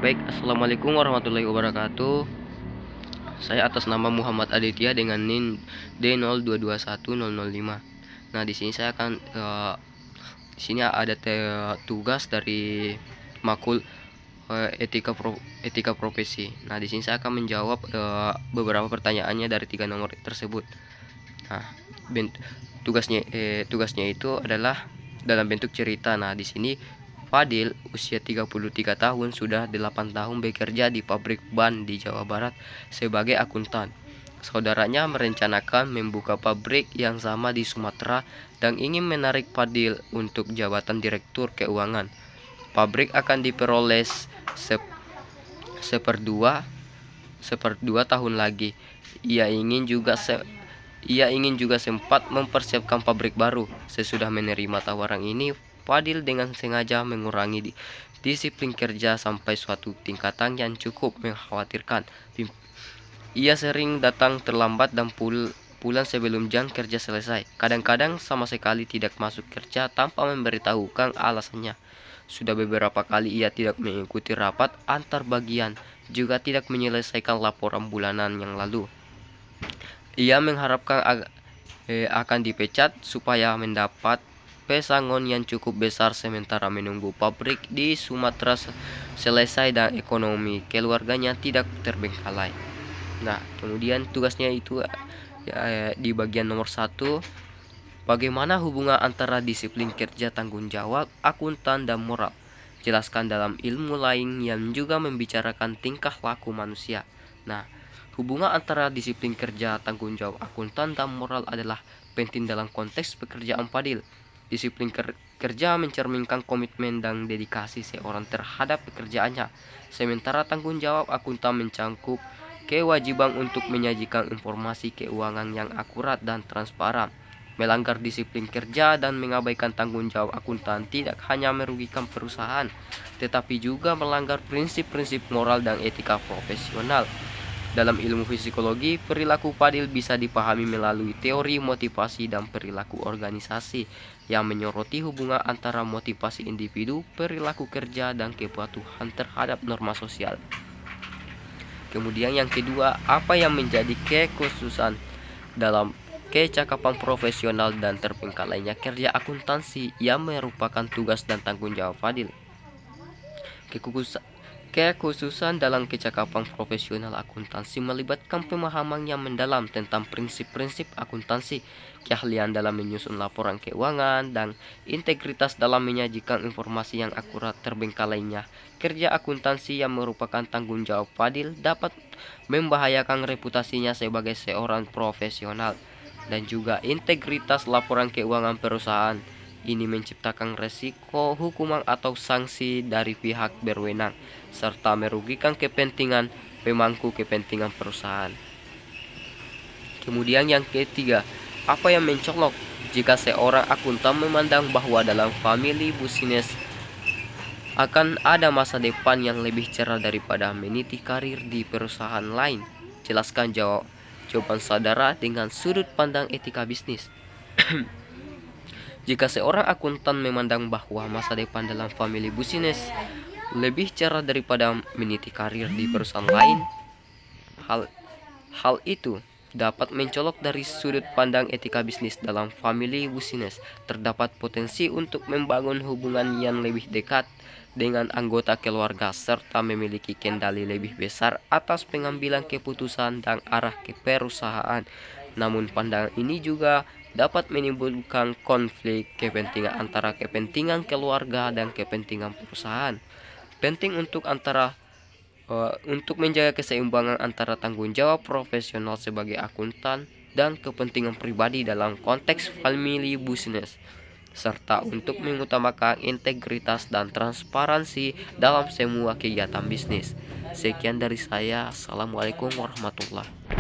Baik, assalamualaikum warahmatullahi wabarakatuh. Saya atas nama Muhammad Aditya dengan NIN D02210005. Nah, di sini saya akan di sini ada tugas dari makul etika profesi. Nah, di sini saya akan menjawab beberapa pertanyaannya dari 3 nomor tersebut. Nah, tugasnya itu adalah dalam bentuk cerita. Nah, di sini Fadil usia 33 tahun sudah 8 tahun bekerja di pabrik ban di Jawa Barat sebagai akuntan. Saudaranya merencanakan membuka pabrik yang sama di Sumatera dan ingin menarik Fadil untuk jabatan direktur keuangan. Pabrik akan diperoleh seperdua tahun lagi. Ia ingin juga sempat mempersiapkan pabrik baru. Sesudah menerima tawaran ini, Fadil dengan sengaja mengurangi disiplin kerja sampai suatu tingkatan yang cukup mengkhawatirkan. Ia sering datang terlambat dan pulang sebelum jam kerja selesai. Kadang-kadang sama sekali tidak masuk kerja tanpa memberitahukan alasannya. Sudah beberapa kali ia tidak mengikuti rapat antar bagian, juga tidak menyelesaikan laporan bulanan yang lalu. Ia mengharapkan akan dipecat supaya mendapat pesangon yang cukup besar sementara menunggu pabrik di Sumatera selesai dan ekonomi keluarganya tidak terbengkalai. Nah, kemudian tugasnya itu di bagian nomor 1, bagaimana hubungan antara disiplin kerja, tanggung jawab, akuntan, dan moral? Jelaskan dalam ilmu lain yang juga membicarakan tingkah laku manusia. Nah, hubungan antara disiplin kerja, tanggung jawab, akuntan, dan moral adalah penting dalam konteks pekerjaan Fadil. Disiplin kerja mencerminkan komitmen dan dedikasi seorang terhadap pekerjaannya, sementara tanggung jawab akuntan mencangkup kewajiban untuk menyajikan informasi keuangan yang akurat dan transparan. Melanggar disiplin kerja dan mengabaikan tanggung jawab akuntan tidak hanya merugikan perusahaan, tetapi juga melanggar prinsip-prinsip moral dan etika profesional. Dalam ilmu psikologi, perilaku Fadil bisa dipahami melalui teori motivasi dan perilaku organisasi yang menyoroti hubungan antara motivasi individu, perilaku kerja, dan kepatuhan terhadap norma sosial. Kemudian yang kedua, apa yang menjadi kekhususan dalam kecakapan profesional dan terbengkalainya kerja akuntansi yang merupakan tugas dan tanggung jawab Fadil? Kekhususan dalam kecakapan profesional akuntansi melibatkan pemahaman yang mendalam tentang prinsip-prinsip akuntansi, keahlian dalam menyusun laporan keuangan, dan integritas dalam menyajikan informasi yang akurat. Terbengkalainya kerja akuntansi yang merupakan tanggung jawab Fadil dapat membahayakan reputasinya sebagai seorang profesional dan juga integritas laporan keuangan perusahaan. Ini menciptakan resiko hukuman atau sanksi dari pihak berwenang, serta merugikan kepentingan pemangku kepentingan perusahaan. Kemudian yang ketiga, apa yang mencolok jika seorang akuntan memandang bahwa dalam family business akan ada masa depan yang lebih cerah daripada meniti karir di perusahaan lain? Jelaskan jawaban saudara dengan sudut pandang etika bisnis. Jika seorang akuntan memandang bahwa masa depan dalam family business lebih cerah daripada meniti karir di perusahaan lain, hal itu dapat mencolok dari sudut pandang etika bisnis. Dalam family business terdapat potensi untuk membangun hubungan yang lebih dekat dengan anggota keluarga serta memiliki kendali lebih besar atas pengambilan keputusan dan arah ke perusahaan. Namun pandangan ini juga dapat menimbulkan konflik kepentingan antara kepentingan keluarga dan kepentingan perusahaan. Penting untuk menjaga keseimbangan antara tanggung jawab profesional sebagai akuntan dan kepentingan pribadi dalam konteks family business, serta untuk mengutamakan integritas dan transparansi dalam semua kegiatan bisnis. Sekian dari saya. Assalamualaikum warahmatullahi wabarakatuh.